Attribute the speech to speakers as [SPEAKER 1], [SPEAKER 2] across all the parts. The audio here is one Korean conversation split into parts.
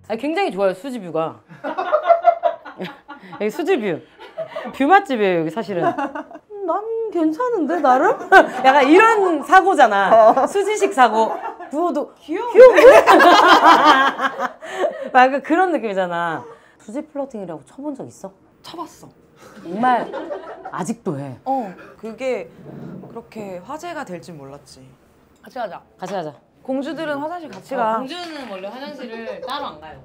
[SPEAKER 1] 아니, 굉장히 좋아요, 수지 뷰가. 여기 수지 뷰. 뷰 맛집이에요, 여기 사실은. 난 괜찮은데, 나름? 약간 이런 사고잖아. 수지식 사고. 부어도 귀여운데? 약간 그런 느낌이잖아. 수지 플러팅이라고 쳐본 적 있어?
[SPEAKER 2] 쳐봤어.
[SPEAKER 1] 정말 아직도 해.
[SPEAKER 2] 그게 그렇게 화제가 될 줄 몰랐지. 같이 가자.
[SPEAKER 1] 같이 가자.
[SPEAKER 2] 공주들은 화장실 같이 가.
[SPEAKER 1] 공주는 원래 화장실을 따로 안 가요.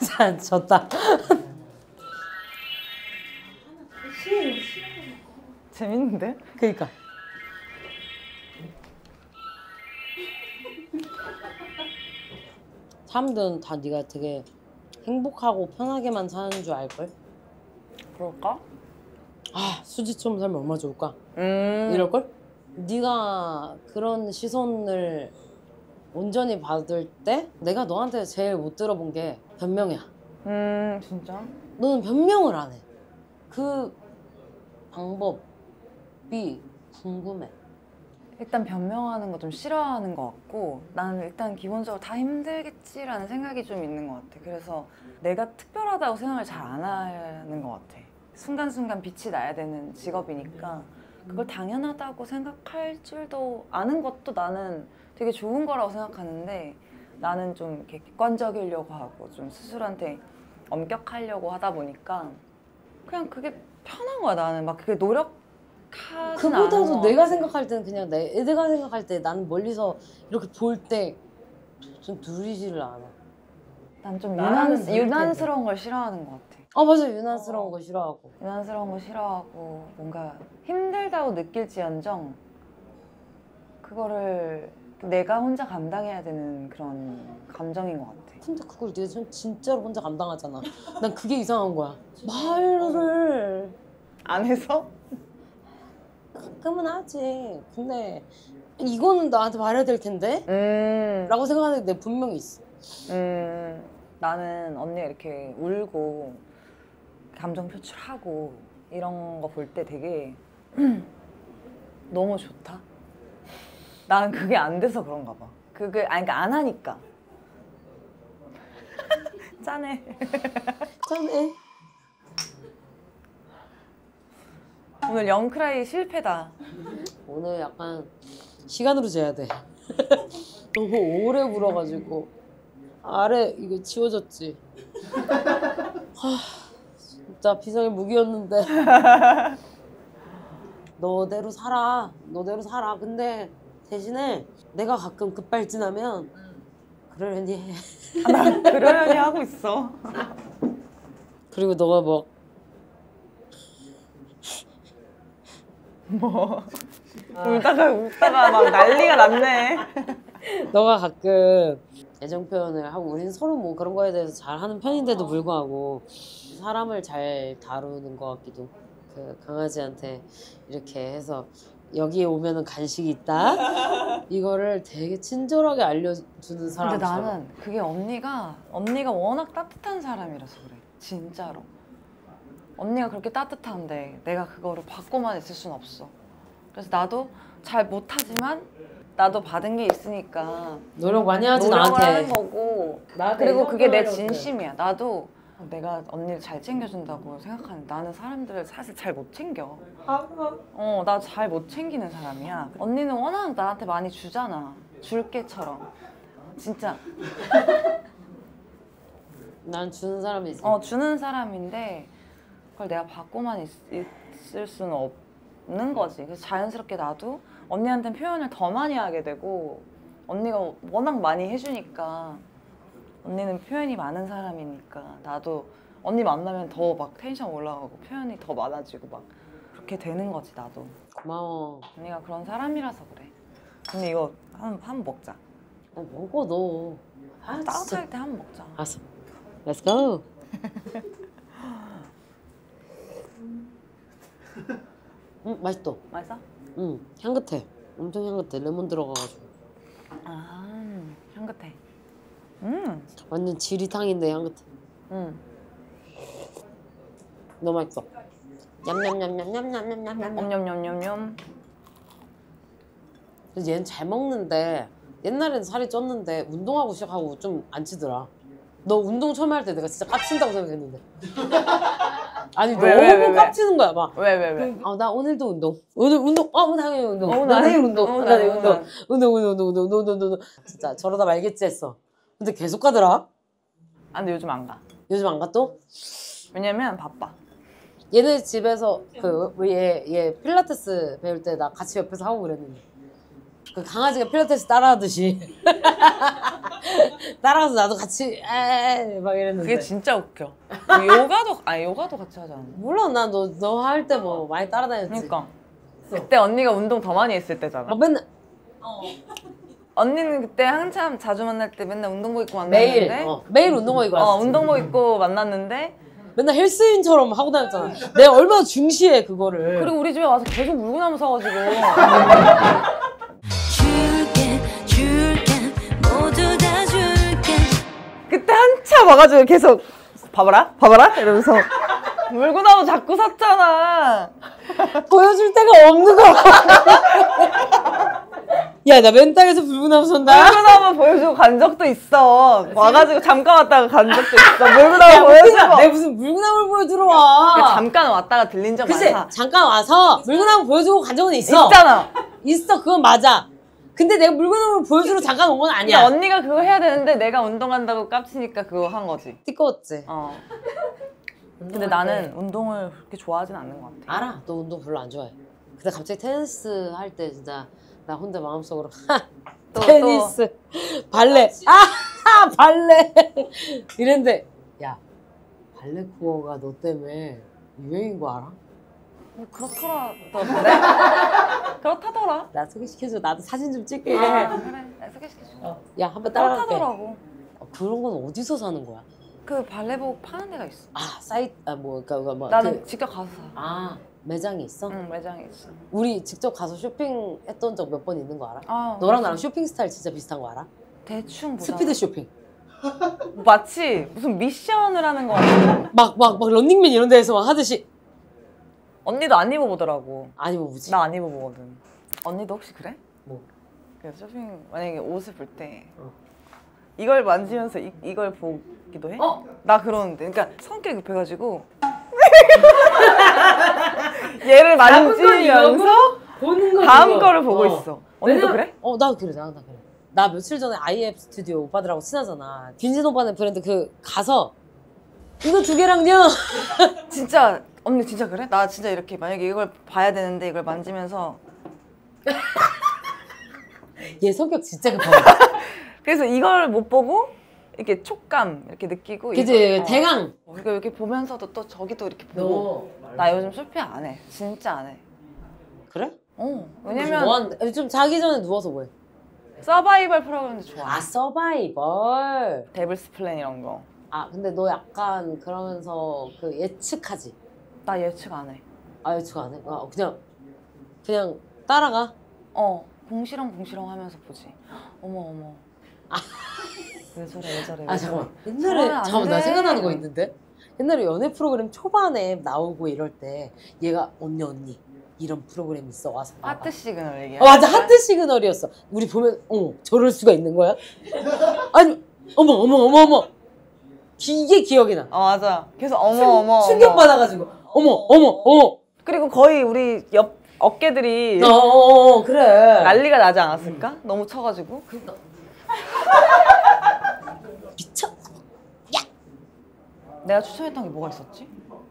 [SPEAKER 1] 자, 졌다.
[SPEAKER 2] 재밌는데?
[SPEAKER 1] 그니까. 사람들은 다 네가 되게 행복하고 편하게만 사는 줄 알걸?
[SPEAKER 2] 그럴까?
[SPEAKER 1] 아, 수지처럼 살면 얼마나 좋을까? 이럴걸? 네가 그런 시선을 온전히 받을 때 내가 너한테 제일 못 들어본 게 변명이야.
[SPEAKER 2] 진짜?
[SPEAKER 1] 너는 변명을 안 해. 그 방법이 궁금해.
[SPEAKER 2] 일단 변명하는 거 좀 싫어하는 것 같고 나는 일단 기본적으로 다 힘들겠지라는 생각이 좀 있는 것 같아. 그래서 내가 특별하다고 생각을 잘 안 하는 것 같아. 순간순간 빛이 나야 되는 직업이니까 그걸 당연하다고 생각할 줄도 아는 것도 나는 되게 좋은 거라고 생각하는데 나는 좀 이렇게 객관적이려고 하고 좀 스스로한테 엄격하려고 하다 보니까 그냥 그게 편한 거야. 나는 막 그게 노력하진 않은
[SPEAKER 1] 그보다도
[SPEAKER 2] 것
[SPEAKER 1] 내가
[SPEAKER 2] 같아.
[SPEAKER 1] 생각할 때는 그냥 내가 생각할 때 나는 멀리서 이렇게 볼 때 좀 누리지를 않아.
[SPEAKER 2] 난 좀
[SPEAKER 1] 나는
[SPEAKER 2] 유난스러운 걸 싫어하는 것 같아.
[SPEAKER 1] 맞아. 유난스러운 거 싫어하고.
[SPEAKER 2] 유난스러운 거 싫어하고 뭔가 힘들다고 느낄지언정 그거를 내가 혼자 감당해야 되는 그런 감정인 것 같아.
[SPEAKER 1] 근데 그걸 네가 진짜로 혼자 감당하잖아. 난 그게 이상한 거야. 말을
[SPEAKER 2] 안 해서?
[SPEAKER 1] 가끔은 하지. 근데 이거는 나한테 말해야 될 텐데? 라고 생각하는 게 내가 분명히 있어.
[SPEAKER 2] 나는 언니가 이렇게 울고 감정 표출하고 이런 거 볼 때 되게 너무 좋다. 난 그게 안 돼서 그런가 봐. 그러니까 안 하니까. 짠해.
[SPEAKER 1] 짠해.
[SPEAKER 2] 오늘 영크라이 실패다.
[SPEAKER 1] 오늘 약간 시간으로 재야 돼. 너무 오래 울어가지고 아래 이거 지워졌지. 진짜 비상의 무기였는데. 너대로 살아. 너대로 살아. 근데 대신에 내가 가끔 급발진하면 그러려니 해.
[SPEAKER 2] 나 그러려니 하고 있어.
[SPEAKER 1] 그리고 너가 뭐
[SPEAKER 2] 웃다가 막 난리가 났네.
[SPEAKER 1] 너가 가끔 애정 표현을 하고 우리는 서로 뭐 그런 거에 대해서 잘 하는 편인데도 불구하고 사람을 잘 다루는 것 같기도. 그 강아지한테 이렇게 해서 여기에 오면은 간식이 있다. 이거를 되게 친절하게 알려주는 사람처럼.
[SPEAKER 2] 근데 나는 그게 언니가 워낙 따뜻한 사람이라서 그래. 진짜로. 언니가 그렇게 따뜻한데 내가 그거를 받고만 있을 순 없어. 그래서 나도 잘 못하지만 나도 받은 게 있으니까
[SPEAKER 1] 노력 많이 하지
[SPEAKER 2] 노력을
[SPEAKER 1] 나한테.
[SPEAKER 2] 하는 거고. 그리고 그게 내 진심이야. 나도 내가 언니를 잘 챙겨준다고 생각하는데 나는 사람들을 사실 잘 못 챙겨. 나 잘 못 챙기는 사람이야. 언니는 워낙 나한테 많이 주잖아. 줄게처럼. 진짜.
[SPEAKER 1] 난 주는 사람이지.
[SPEAKER 2] 주는 사람인데 그걸 내가 받고만 있을 수는 없는 거지. 그래서 자연스럽게 나도 언니한테는 표현을 더 많이 하게 되고 언니가 워낙 많이 해주니까 언니는 표현이 많은 사람이니까 나도 언니 만나면 더 막 텐션 올라가고 표현이 더 많아지고 막 그렇게 되는 거지 나도.
[SPEAKER 1] 고마워.
[SPEAKER 2] 언니가 그런 사람이라서 그래. 언니 이거 한 먹자.
[SPEAKER 1] 먹어 너.
[SPEAKER 2] 따뜻할 때 한 먹자.
[SPEAKER 1] 알았어. Let's go. 맛있어.
[SPEAKER 2] 맛있어?
[SPEAKER 1] 향긋해. 엄청 향긋해. 레몬 들어가가지고.
[SPEAKER 2] 향긋해.
[SPEAKER 1] 완전 지리탕인데 향긋해. 너무 맛있어. 냠냠냠냠냠냠냠냠.
[SPEAKER 2] 냠냠냠냠냠.
[SPEAKER 1] 그래서 얘는 잘 먹는데 옛날에는 살이 쪘는데 운동하고 시작하고 좀 안 찌더라. 너 운동 처음 할 때 내가 진짜 깝친다고 생각했는데. 아니 너무 깝치는 거야 막.
[SPEAKER 2] 왜?
[SPEAKER 1] 나 오늘도 운동. 오늘 운동. 오늘 당연히 운동.
[SPEAKER 2] 나
[SPEAKER 1] 내일 운동. 나 내일 운동.
[SPEAKER 2] 운동.
[SPEAKER 1] 운동. 진짜 저러다 말겠지 했어. 근데 계속 가더라.
[SPEAKER 2] 아, 근데 요즘 안 가.
[SPEAKER 1] 요즘 안 가 또?
[SPEAKER 2] 왜냐면 바빠.
[SPEAKER 1] 얘네 집에서 얘 필라테스 배울 때 나 같이 옆에서 하고 그랬는데 그 강아지가 필라테스 따라하듯이 따라가서 나도 같이 막 이랬는데
[SPEAKER 2] 그게 진짜 웃겨. 요가도 같이 하잖아.
[SPEAKER 1] 몰라 나 너 할 때 뭐 많이 따라다녔지.
[SPEAKER 2] 그러니까 그때 언니가 운동 더 많이 했을 때잖아.
[SPEAKER 1] 막 맨날
[SPEAKER 2] 언니는 그때 한참 자주 만날 때 맨날 운동복 입고 만났는데
[SPEAKER 1] 매일 운동복 입고 왔었지.
[SPEAKER 2] 운동복 입고 만났는데
[SPEAKER 1] 맨날 헬스인처럼 하고 다녔잖아. 내가 얼마나 중시해 그거를.
[SPEAKER 2] 그리고 우리 집에 와서 계속 물구나무 사가지고 줄게 모두 다 줄게. 그때 한참 와가지고 계속 봐봐라 이러면서 물구나무 자꾸 샀잖아.
[SPEAKER 1] 보여줄 데가 없는 거야. 야, 나 맨 땅에서 물구나무 선다.
[SPEAKER 2] 물구나무 보여주고 간 적도 있어. 와가지고 잠깐 왔다가 간 적도 있어. 물구나무 보여주고.
[SPEAKER 1] 내가 무슨 물구나무를 보여주러 와.
[SPEAKER 2] 그러니까 잠깐 왔다가 들린 적
[SPEAKER 1] 그치?
[SPEAKER 2] 많아.
[SPEAKER 1] 잠깐 와서 물구나무 보여주고 간 적은 있어.
[SPEAKER 2] 있잖아.
[SPEAKER 1] 있어, 그건 맞아. 근데 내가 물구나무를 보여주러 잠깐 온 건 아니야.
[SPEAKER 2] 그러니까 언니가 그거 해야 되는데 내가 운동한다고 깝치니까 그거 한 거지.
[SPEAKER 1] 띠꺼웠지.
[SPEAKER 2] 근데 나는 운동을 그렇게 좋아하진 않는 것 같아.
[SPEAKER 1] 알아. 너 운동 별로 안 좋아해. 근데 갑자기 테니스 할 때 진짜 나 혼자 마음속으로 테니스, 발레, 발레 이랬는데 야, 발레 코어가 너 때문에 유행인 거 알아?
[SPEAKER 2] 그렇더라던데? 그렇다더라.
[SPEAKER 1] 나 소개시켜줘. 나도 사진 좀 찍게.
[SPEAKER 2] 그래, 나 소개시켜줘.
[SPEAKER 1] 야, 한번 따라갈게.
[SPEAKER 2] 그렇다더라고.
[SPEAKER 1] 그런 건 어디서 사는 거야?
[SPEAKER 2] 그 발레복 파는 데가 있어.
[SPEAKER 1] 나는
[SPEAKER 2] 직접 가서 사.
[SPEAKER 1] 매장이 있어?
[SPEAKER 2] 응, 매장에 있어.
[SPEAKER 1] 우리 직접 가서 쇼핑했던 적 몇 번 있는 거 알아?
[SPEAKER 2] 맞아.
[SPEAKER 1] 너랑 나랑 쇼핑 스타일 진짜 비슷한 거 알아?
[SPEAKER 2] 대충 보자.
[SPEAKER 1] 스피드 쇼핑.
[SPEAKER 2] 마치 무슨 미션을 하는 거 같아.
[SPEAKER 1] 막 런닝맨 이런 데에서 막 하듯이.
[SPEAKER 2] 언니도 안 입어보더라고.
[SPEAKER 1] 아니 뭐 뭐지?
[SPEAKER 2] 나 안 입어보거든. 언니도 혹시 그래?
[SPEAKER 1] 뭐?
[SPEAKER 2] 그래서 쇼핑 만약에 옷을 볼 때 이걸 만지면서 이걸 보기도 해? 나 그러는데. 그러니까 성격이 급해가지고 얘를 만지면서
[SPEAKER 1] 보는 거
[SPEAKER 2] 다음 거를 보고 있어. 언니도 그래?
[SPEAKER 1] 나도 그래. 나 그래. 나 며칠 전에 IF 스튜디오 오빠들하고 친하잖아. 빈진 오빠네 브랜드 가서 이거 2개랑요.
[SPEAKER 2] 진짜 언니 진짜 그래? 나 진짜 이렇게 만약에 이걸 봐야 되는데 이걸 만지면서
[SPEAKER 1] 얘 성격 진짜 급하다.
[SPEAKER 2] 그래서 이걸 못 보고 이렇게 촉감 이렇게 느끼고
[SPEAKER 1] 그치 대강.
[SPEAKER 2] 이거 이렇게 보면서도 또 저기도 이렇게 보고. 나 요즘 쇼핑 안 해. 진짜 안 해.
[SPEAKER 1] 그래?
[SPEAKER 2] 왜냐면
[SPEAKER 1] 뭐 하는데? 요즘 자기 전에 누워서 뭐해?
[SPEAKER 2] 서바이벌 프로그램도 좋아.
[SPEAKER 1] 서바이벌.
[SPEAKER 2] 데블스 플랜 이런 거.
[SPEAKER 1] 근데 너 약간 그러면서 예측하지?
[SPEAKER 2] 나 예측 안 해.
[SPEAKER 1] 예측 안 해? 그냥 따라가?
[SPEAKER 2] 봉시렁 하면서 보지. 어머. 왜 저래.
[SPEAKER 1] 잠깐만. 옛날에 나 생각나는 거 있는데? 옛날에 연애 프로그램 초반에 나오고 이럴 때 얘가 언니 이런 프로그램 있어 와서 봐봐.
[SPEAKER 2] 하트 시그널 얘기해.
[SPEAKER 1] 맞아, 하트 시그널이었어. 우리 보면 저럴 수가 있는 거야? 아니 어머 이게 기억이 나.
[SPEAKER 2] 맞아. 계속 어머.
[SPEAKER 1] 충격받아가지고 어머.
[SPEAKER 2] 그리고 거의 우리 옆 어깨들이
[SPEAKER 1] 그래.
[SPEAKER 2] 난리가 나지 않았을까? 너무 쳐가지고.
[SPEAKER 1] 미쳐.
[SPEAKER 2] 내가 추천했던 게 뭐가 있었지?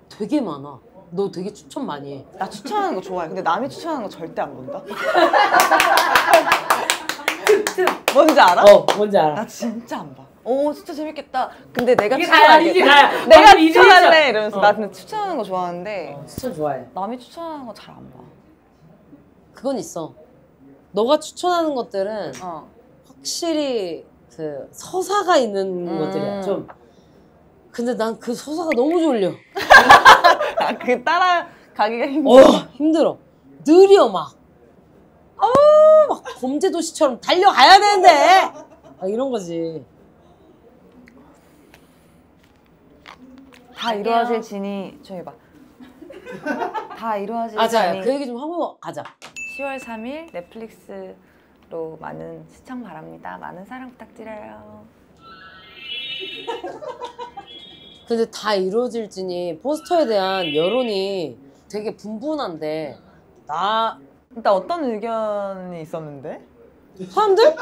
[SPEAKER 1] 되게 많아. 너 되게 추천 많이 해.
[SPEAKER 2] 나 추천하는 거 좋아해. 근데 남이 추천하는 거 절대 안 본다. 뭔지 알아?
[SPEAKER 1] 뭔지 알아.
[SPEAKER 2] 나 진짜 안 봐. 진짜 재밌겠다. 근데 내가
[SPEAKER 1] 이게 다야, 이게
[SPEAKER 2] 추천할게.
[SPEAKER 1] 다야.
[SPEAKER 2] 내가
[SPEAKER 1] 완전
[SPEAKER 2] 추천할래
[SPEAKER 1] 이리저리.
[SPEAKER 2] 이러면서 나 근데 추천하는 거 좋아하는데
[SPEAKER 1] 추천 좋아해.
[SPEAKER 2] 남이 추천하는 거 잘 안 봐.
[SPEAKER 1] 그건 있어. 너가 추천하는 것들은
[SPEAKER 2] 어.
[SPEAKER 1] 확실히 서사가 있는 것들이야. 좀. 근데 난 그 서사가 너무 졸려.
[SPEAKER 2] 그 따라가기가 힘들어.
[SPEAKER 1] 힘들어. 느려 막. 막 범죄도시처럼 달려가야 되는데. 이런 거지.
[SPEAKER 2] 다 이루어질 진이 조용히 봐. 다 이루어지지
[SPEAKER 1] 맞아요.
[SPEAKER 2] 않니?
[SPEAKER 1] 그 얘기 좀 하고 가자.
[SPEAKER 2] 10월 3일 넷플릭스로 많은 시청 바랍니다. 많은 사랑 부탁드려요.
[SPEAKER 1] 근데 다 이루어질지니 포스터에 대한 여론이 되게 분분한데
[SPEAKER 3] 일단 어떤 의견이 있었는데?
[SPEAKER 1] 사람들?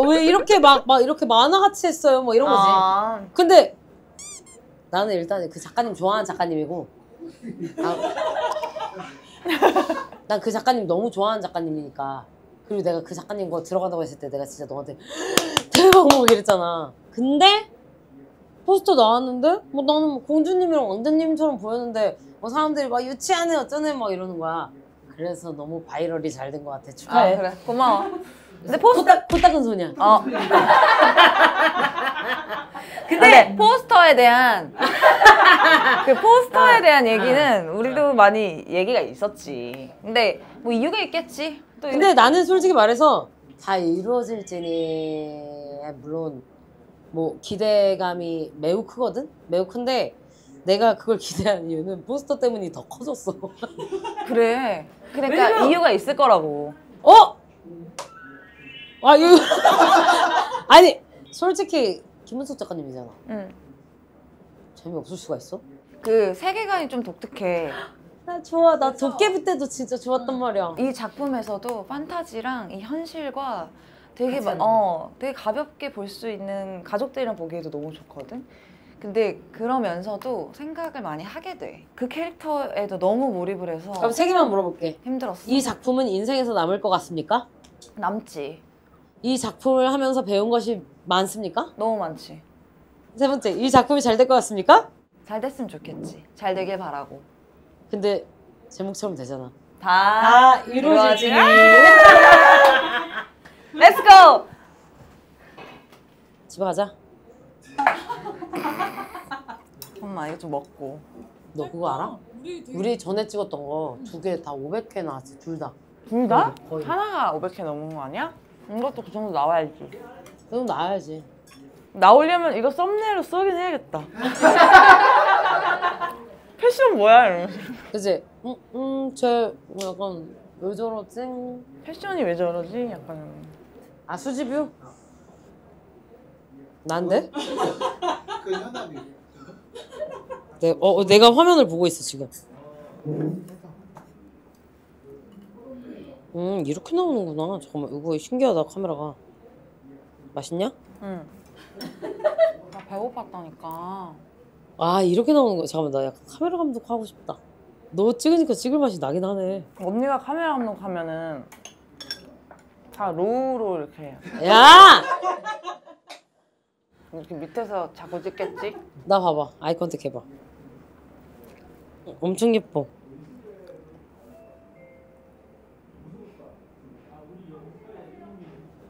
[SPEAKER 1] 왜 이렇게 막 이렇게 만화같이 했어요? 뭐 이런 거지. 근데 나는 일단 그 작가님 좋아하는 작가님이고 난 그 작가님 너무 좋아하는 작가님이니까. 그리고 내가 그 작가님 거 들어간다고 했을 때 내가 진짜 너한테 대박 뭐 이랬잖아. 근데 포스터 나왔는데 뭐 나는 뭐 공주님이랑 왕자님처럼 보였는데 뭐 사람들이 막 유치하네 어쩌네 막 이러는 거야. 그래서 너무 바이럴이 잘 된 것 같아. 축하해.
[SPEAKER 2] 그래 고마워. 근데
[SPEAKER 1] 코 닦은 소냐.
[SPEAKER 2] 근데 포스터에 대한 그 포스터에 대한 얘기는 우리도 많이 얘기가 있었지. 근데 뭐 이유가 있겠지. 또
[SPEAKER 1] 근데 나는 솔직히 말해서 다 이루어질지니 물론 뭐 기대감이 매우 크거든? 매우 큰데 내가 그걸 기대한 이유는 포스터 때문이 더 커졌어.
[SPEAKER 2] 그래. 그러니까 이유가 있을 거라고.
[SPEAKER 1] 이거 아니 솔직히 김은석 작가님이잖아.
[SPEAKER 2] 응.
[SPEAKER 1] 재미없을 수가 있어?
[SPEAKER 2] 그 세계관이 좀 독특해.
[SPEAKER 1] 나 좋아. 나 도깨비 때도 진짜 좋았단 말이야.
[SPEAKER 2] 이 작품에서도 판타지랑 이 현실과 되게 되게 가볍게 볼 수 있는 가족들이랑 보기에도 너무 좋거든. 근데 그러면서도 생각을 많이 하게 돼. 그 캐릭터에도 너무 몰입을 해서
[SPEAKER 1] 그럼 세 개만 물어볼게.
[SPEAKER 2] 힘들었어.
[SPEAKER 1] 이 작품은 인생에서 남을 것 같습니까?
[SPEAKER 2] 남지.
[SPEAKER 1] 이 작품을 하면서 배운 것이 많습니까?
[SPEAKER 2] 너무 많지.
[SPEAKER 1] 세 번째, 이 작품이 잘 될 것 같습니까?
[SPEAKER 2] 잘 됐으면 좋겠지. 잘 되길 바라고.
[SPEAKER 1] 근데 제목처럼 되잖아.
[SPEAKER 2] 다
[SPEAKER 1] 이루어지지.
[SPEAKER 2] Let's go!
[SPEAKER 1] 집에 가자.
[SPEAKER 2] 엄마 이거 좀 먹고.
[SPEAKER 1] 너 그거 알아? 우리 전에 찍었던 거 2개 다 500회 나왔지, 둘 다.
[SPEAKER 2] 둘 다?
[SPEAKER 1] 거의.
[SPEAKER 2] 하나가 500회 넘은 거 아니야? 이것도 그 정도 나와야지.
[SPEAKER 1] 그럼 나와야지.
[SPEAKER 2] 나오려면 이거 썸네일로 쓰긴 해야겠다. 패션 뭐야 이러면서.
[SPEAKER 1] 그치? 쟤 약간 왜 저러지?
[SPEAKER 2] 패션이 왜 저러지? 약간.
[SPEAKER 1] 수지뷰? 난데?
[SPEAKER 4] 그 현아비.
[SPEAKER 1] 내가 화면을 보고 있어 지금. 이렇게 나오는구나. 잠깐만 이거 신기하다 카메라가. 맛있냐?
[SPEAKER 2] 응. 나 배고팠다니까.
[SPEAKER 1] 이렇게 나오는 거. 잠깐만 나 약간 카메라 감독 하고 싶다. 너 찍으니까 찍을 맛이 나긴 하네.
[SPEAKER 2] 언니가 카메라 감독하면은 다 로우로 이렇게 해.
[SPEAKER 1] 야!
[SPEAKER 2] 이렇게 밑에서 자꾸 찍겠지?
[SPEAKER 1] 나 봐봐. 아이 컨택 해봐. 엄청 예뻐.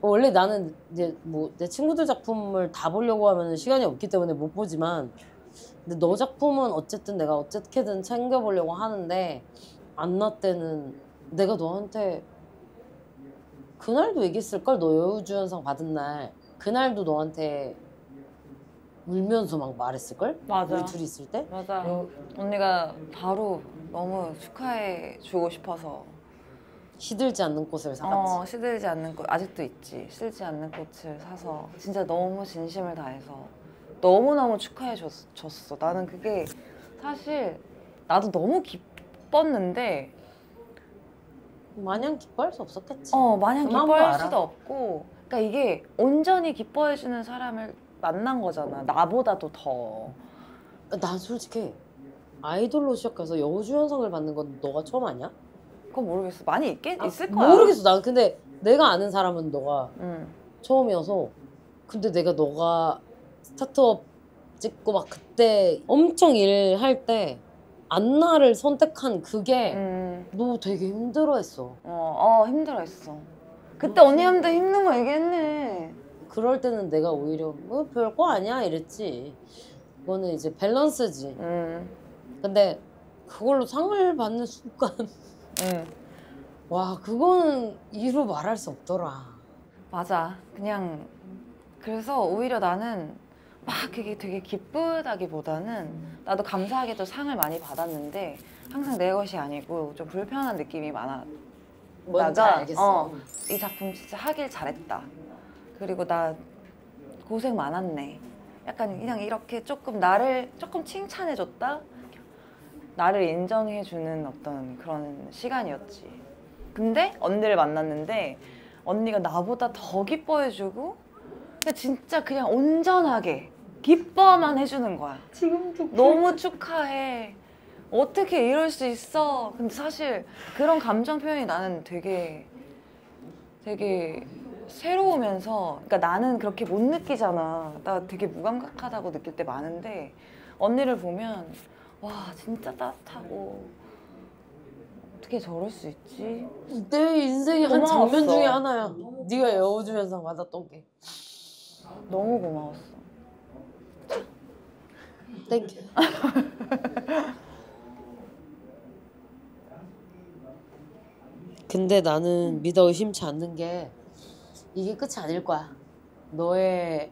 [SPEAKER 1] 원래 나는 이제 뭐 내 친구들 작품을 다 보려고 하면 시간이 없기 때문에 못 보지만 근데 너 작품은 어쨌든 내가 어떻게든 챙겨보려고 하는데 안나 때는 내가 너한테 그날도 얘기했을걸? 너 여우주연상 받은 날 그날도 너한테 울면서 막 말했을걸?
[SPEAKER 2] 맞아.
[SPEAKER 1] 우리 둘이 있을 때?
[SPEAKER 2] 맞아. 언니가 바로 너무 축하해 주고 싶어서
[SPEAKER 1] 시들지 않는 꽃을 사갔지.
[SPEAKER 2] 시들지 않는 꽃 아직도 있지. 시들지 않는 꽃을 사서 진짜 너무 진심을 다해서 너무너무 축하해 줬어. 나는 그게 사실 나도 너무 기뻤는데
[SPEAKER 1] 마냥 기뻐할 수 없었겠지.
[SPEAKER 2] 마냥
[SPEAKER 1] 그 마음도
[SPEAKER 2] 기뻐할
[SPEAKER 1] 알아.
[SPEAKER 2] 수도 없고 그러니까 이게 온전히 기뻐해주는 사람을 만난 거잖아. 나보다도 더.
[SPEAKER 1] 난 솔직히 아이돌로 시작해서 여우주연상을 받는 건 너가 처음 아니야?
[SPEAKER 2] 그건 모르겠어. 많이 있을 거야.
[SPEAKER 1] 모르겠어. 난 근데 내가 아는 사람은 너가
[SPEAKER 2] 응.
[SPEAKER 1] 처음이어서 근데 내가 너가 스타트업 찍고 막 그때 엄청 일할 때 안나를 선택한 그게 너 되게 힘들어했어.
[SPEAKER 2] 힘들어했어. 그때 언니한테 힘든 거 얘기했네.
[SPEAKER 1] 그럴 때는 내가 오히려 뭐 별거 아니야 이랬지. 그거는 이제 밸런스지. 근데 그걸로 상을 받는 순간 와 그거는 이루 말할 수 없더라.
[SPEAKER 2] 맞아. 그냥 그래서 오히려 나는 막 그게 되게 기쁘다기보다는 나도 감사하게도 상을 많이 받았는데 항상 내 것이 아니고 좀 불편한 느낌이 많아.
[SPEAKER 1] 뭔지 알겠어.
[SPEAKER 2] 이 작품 진짜 하길 잘했다. 그리고 나 고생 많았네. 약간 그냥 이렇게 조금 나를 조금 칭찬해줬다. 나를 인정해주는 어떤 그런 시간이었지. 근데 언니를 만났는데 언니가 나보다 더 기뻐해주고 그냥 진짜 그냥 온전하게 기뻐만 해주는 거야.
[SPEAKER 1] 지금도
[SPEAKER 2] 너무 축하해. 어떻게 이럴 수 있어. 근데 사실 그런 감정 표현이 나는 되게 새로우면서 그러니까 나는 그렇게 못 느끼잖아. 나 되게 무감각하다고 느낄 때 많은데 언니를 보면 와 진짜 따뜻하고 어떻게 저럴 수 있지?
[SPEAKER 1] 내 인생의 한
[SPEAKER 2] 고마웠어.
[SPEAKER 1] 장면 중에 하나야. 네가 애워주면서 받았던 게.
[SPEAKER 2] 너무 고마웠어.
[SPEAKER 1] 땡큐. 근데 나는 믿어 의심치 않는 게 이게 끝이 아닐 거야. 너의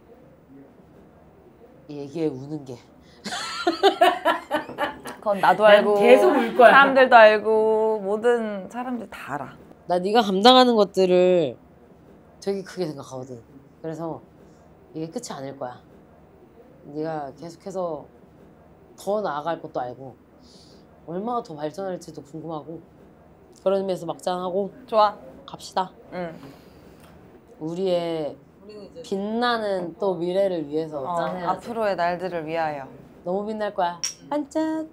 [SPEAKER 1] 얘기에 우는 게.
[SPEAKER 2] 그건 나도
[SPEAKER 1] 난
[SPEAKER 2] 알고
[SPEAKER 1] 계속 울 거야.
[SPEAKER 2] 사람들도 알고 모든 사람들 다 알아.
[SPEAKER 1] 나 네가 감당하는 것들을 되게 크게 생각하거든. 그래서 이게 끝이 아닐 거야. 네가 계속해서 더 나아갈 것도 알고 얼마나 더 발전할지도 궁금하고 그런 의미에서 막장하고
[SPEAKER 2] 좋아.
[SPEAKER 1] 갑시다.
[SPEAKER 2] 응.
[SPEAKER 1] 우리의 빛나는 또 미래를 위해서 짠해야지.
[SPEAKER 2] 앞으로의 날들을 위하여.
[SPEAKER 1] 너무 빛날 거야. 반짝.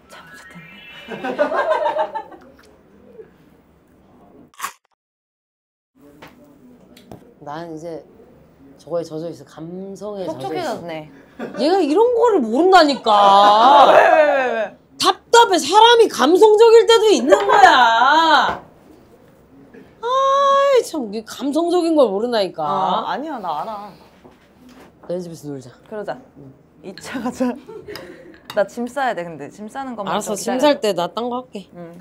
[SPEAKER 2] 참 좋겠네.
[SPEAKER 1] 난 이제 저거에 젖어 있어. 감성에 젖어 있어.
[SPEAKER 2] 촉촉해졌네.
[SPEAKER 1] 얘가 이런 거를 모른다니까.
[SPEAKER 2] 왜?
[SPEAKER 1] 답답해. 사람이 감성적일 때도 있는 거야. 아이 참 감성적인 걸 모른다니까.
[SPEAKER 2] 아니야 나 알아.
[SPEAKER 1] 너네 집에서 놀자.
[SPEAKER 2] 그러자. 2차 가자. 나 짐 싸야 돼 근데 짐 싸는 것만
[SPEAKER 1] 알았어.
[SPEAKER 2] 좀
[SPEAKER 1] 짐
[SPEAKER 2] 기다려.
[SPEAKER 1] 살 때 나 딴 거 할게.
[SPEAKER 2] 응.